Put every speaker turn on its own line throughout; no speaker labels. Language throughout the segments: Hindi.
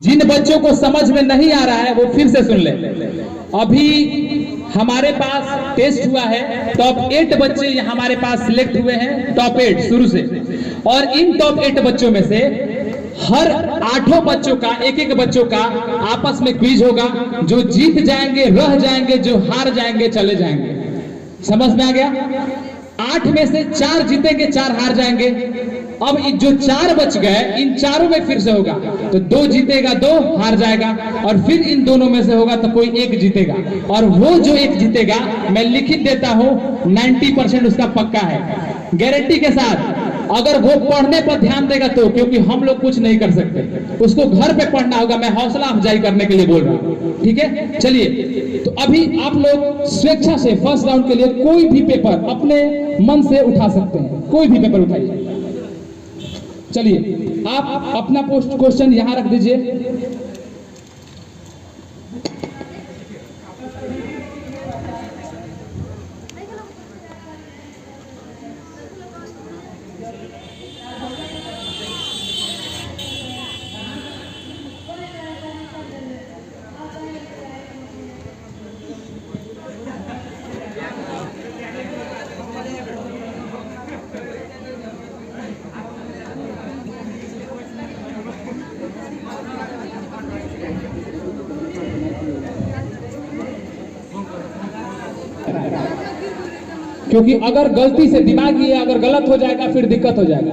जिन बच्चों को समझ में नहीं आ रहा है वो फिर से सुन ले। अभी हमारे पास टेस्ट हुआ है, टॉप 8 बच्चे हमारे पास सिलेक्ट हुए हैं, टॉप 8 शुरू से। और इन टॉप 8 बच्चों में से हर 8 बच्चों का एक बच्चों का आपस में क्विज होगा। जो जीत जाएंगे रह जाएंगे, जो हार जाएंगे चले जाएंगे। समझ में आ गया? 8 में से 4 जीतेंगे, 4 हार जाएंगे। अब जो 4 बच गए, इन चारों में फिर से होगा, तो 2 जीतेगा, 2 हार जाएगा, और फिर इन दोनों में से होगा तो कोई 1 जीतेगा। और वो जो 1 जीतेगा, मैं लिखित देता हूं 90% उसका पक्का है, गारंटी के साथ। अगर वो पढ़ने पर ध्यान देगा तो, क्योंकि हम लोग कुछ नहीं कर सकते, उसको घर पे पढ़ना होगा। मैं हौसला अफजाई करने के लिए बोल रहा हूं, ठीक है? चलिए, तो अभी आप लोग स्वेच्छा से फर्स्ट राउंड के लिए कोई भी पेपर अपने मन से उठा सकते हैं, कोई भी पेपर उठाइए। चलिए, आप अपना क्वेश्चन यहां रख दीजिए। क्योंकि अगर गलती से दिमाग ये अगर गलत हो जाएगा फिर दिक्कत हो जाएगा।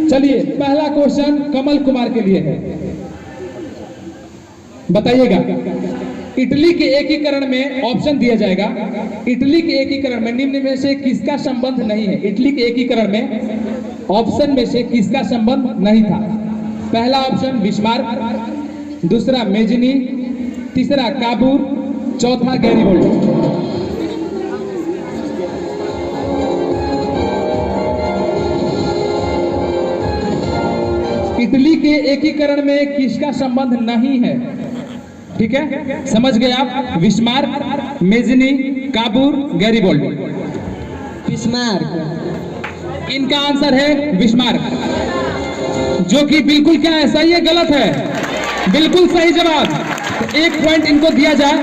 चलिए, पहला क्वेश्चन कमल कुमार के लिए है। बताइएगा, इटली के एकीकरण में ऑप्शन दिया जाएगा। इटली के एकीकरण में निम्न में से किसका संबंध नहीं है? इटली के एकीकरण में ऑप्शन में से किसका संबंध नहीं था? पहला ऑप्शन बिस्मार्क, दूसरा मेजनी, तीसरा काबूर, चौथा गैरीबोल्डी। इटली के एकीकरण में किसका संबंध नहीं है? ठीक है, समझ गए आप? Bismarck, Mazzini, Cavour, Garibaldi.
Bismarck.
इनका आंसर है बिस्मार्क, जो कि बिल्कुल क्या है, सही है गलत है? बिल्कुल सही जवाब। तो 1 पॉइंट इनको दिया जाए।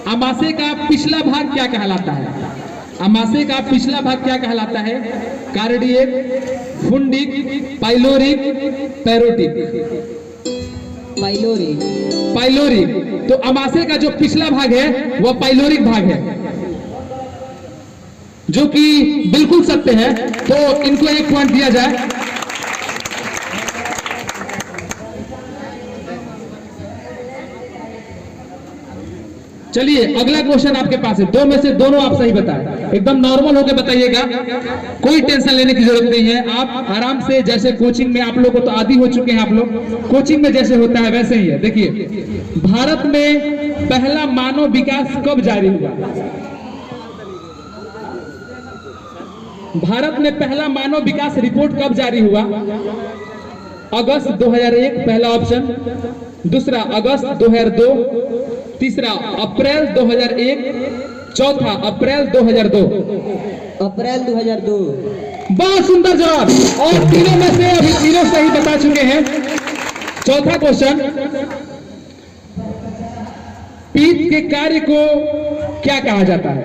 अमाशय का पिछला भाग क्या कहलाता है? अमाशय का पिछला भाग क्या कहलाता है? Cardiac, fundic, pyloric, parotid.
Pyloric.
Pyloric. तो अमाशय का जो पिछला भाग है वह पाइलोरिक भाग है, जो कि बिल्कुल सत्य है। तो इनको 1 पॉइंट दिया जाए। चलिए, अगला क्वेश्चन आपके पास है। 2 में से दोनों आप सही बताएं, एकदम नॉर्मल होकर बताइएगा, कोई टेंशन लेने की जरूरत नहीं है। आप आराम से, जैसे कोचिंग में आप लोगों को तो आदी हो चुके हैं, आप लोग कोचिंग में जैसे होता है वैसे ही है। देखिए, भारत में पहला मानव विकास कब जारी हुआ? भारत में पहला मानव विकास रिपोर्ट कब जारी हुआ? अगस्त 2001 पहला ऑप्शन, दूसरा अगस्त 2002, तीसरा अप्रैल 2001, चौथा अप्रैल 2002।
अप्रैल 2002।
बहुत सुंदर जवाब, और तीनों में से अभी तीनों सही बता चुके हैं। चौथा क्वेश्चन, पीत के कार्य को क्या कहा जाता है?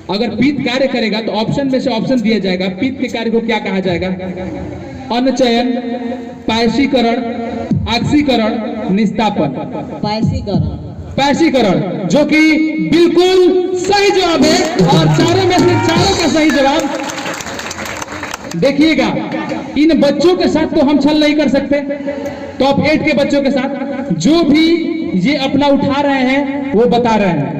अगर पीत कार्य करेगा तो ऑप्शन में से ऑप्शन दिया जाएगा। पीत के कार्य को क्या कहा जाएगा? अन्नचयन, पायसीकरण, ऑक्सीकरण, निस्तापन।
पायसीकरण।
पायसीकरण, जो कि बिल्कुल सही जवाब है, और चारों में से चारों का सही जवाब। देखिएगा, इन बच्चों के साथ तो हम छल नहीं कर सकते। टॉप 8 के बच्चों के साथ जो भी ये अपना उठा रहे हैं वो बता रहे हैं।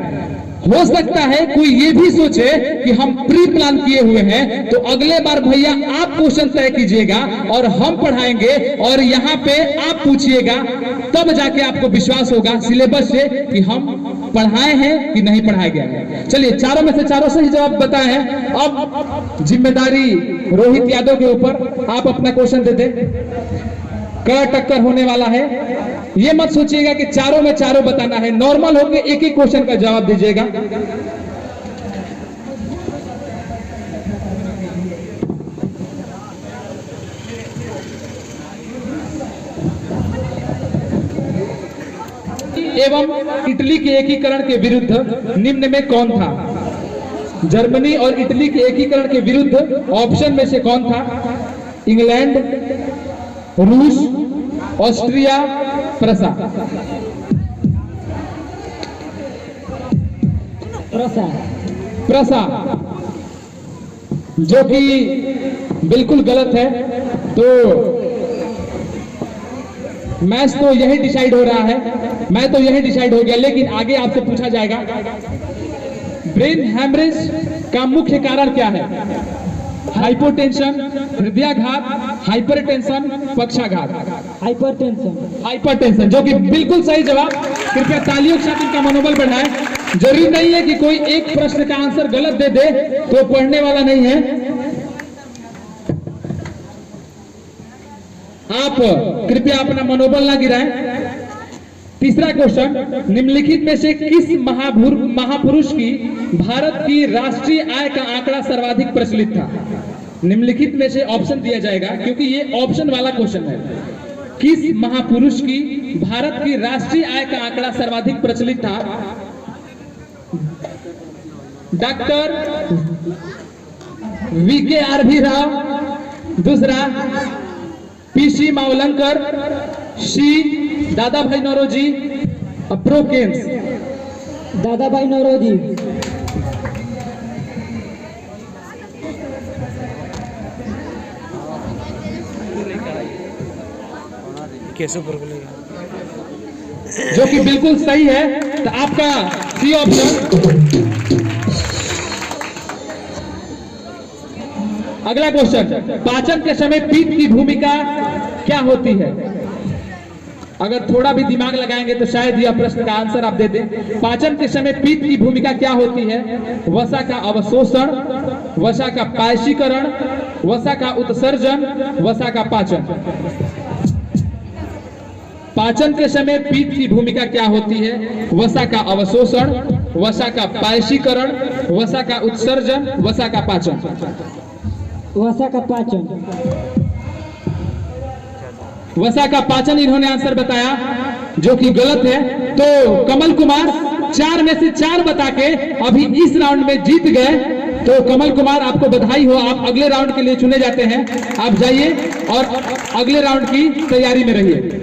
हो सकता है कोई ये भी सोचे कि हम प्री प्लान किए हुए हैं, तो अगले बार भैया आप क्वेश्चन तय कीजिएगा और हम पढ़ाएंगे, और यहाँ पे आप पूछिएगा, तब जाके आपको विश्वास होगा सिलेबस से कि हम पढ़ाए हैं कि नहीं पढ़ाया गया है। चलिए, चारों में से चारों सही जवाब बताए हैं। अब जिम्मेदारी रोहित यादव के ऊपर, आप अपना क्वेश्चन दे दें। कड़ा टक्कर होने वाला है। ये मत सोचिएगा कि चारों में चारों बताना है, नॉर्मल होकर एक एक क्वेश्चन का जवाब दीजिएगा। एवं इटली के एकीकरण के विरुद्ध निम्न में कौन था? जर्मनी और इटली के एकीकरण के विरुद्ध ऑप्शन में से कौन था? इंग्लैंड, रूस, ऑस्ट्रिया, प्रसा। प्रसा, जो कि बिल्कुल गलत है। तो मैच तो यही डिसाइड हो रहा है, मैं तो यही डिसाइड हो गया, लेकिन आगे आपसे पूछा जाएगा ब्रेन हैमरेज का मुख्य कारण क्या है? हाइपोटेंशन, हृदयाघात, हाइपरटेंशन, पक्षाघात। हाइपरटेंशन, जो कि बिल्कुल सही जवाब। कृपया तालियों के साथ इनका मनोबल बढ़ाएं। जरूरी नहीं है कि कोई एक प्रश्न का आंसर गलत दे दे तो पढ़ने वाला नहीं है। आप कृपया अपना मनोबल ना गिराएं। तीसरा क्वेश्चन, निम्नलिखित में से किस महापुरुष की भारत की राष्ट्रीय आय का आंकड़ा सर्वाधिक प्रचलित था? निम्नलिखित में से ऑप्शन दिया जाएगा, क्योंकि ये ऑप्शन वाला क्वेश्चन है। किस महापुरुष की भारत की राष्ट्रीय आय का आंकड़ा सर्वाधिक प्रचलित था? डॉक्टर VKRV राव, दूसरा PC मावलंकर, सी दादा भाई नौरोजी, प्रोकेंस।
दादा भाई नौरोजी।
जो कि बिल्कुल सही है। तो आपका सी ऑप्शन। अगला क्वेश्चन, पाचन के समय पीठ की भूमिका क्या होती है? अगर थोड़ा भी दिमाग लगाएंगे तो शायद यह प्रश्न का आंसर आप दे दें। पाचन के समय पीठ की भूमिका क्या होती है? वसा का अवशोषण, वसा का पायशीकरण, वसा का उत्सर्जन, वसा का पाचन। पाचन के समय पीठ की भूमिका क्या होती है? वसा का अवशोषण, वसा का पायशीकरण, वसा का उत्सर्जन, वसा का पाचन।
वसा का पाचन।
वसा का पाचन इन्होंने आंसर बताया, जो कि गलत है। तो कमल कुमार 4 में से 4 बता के अभी इस राउंड में जीत गए। तो कमल कुमार, आपको बधाई हो, आप अगले राउंड के लिए चुने जाते हैं। आप जाइए और अगले राउंड की तैयारी में रहिए।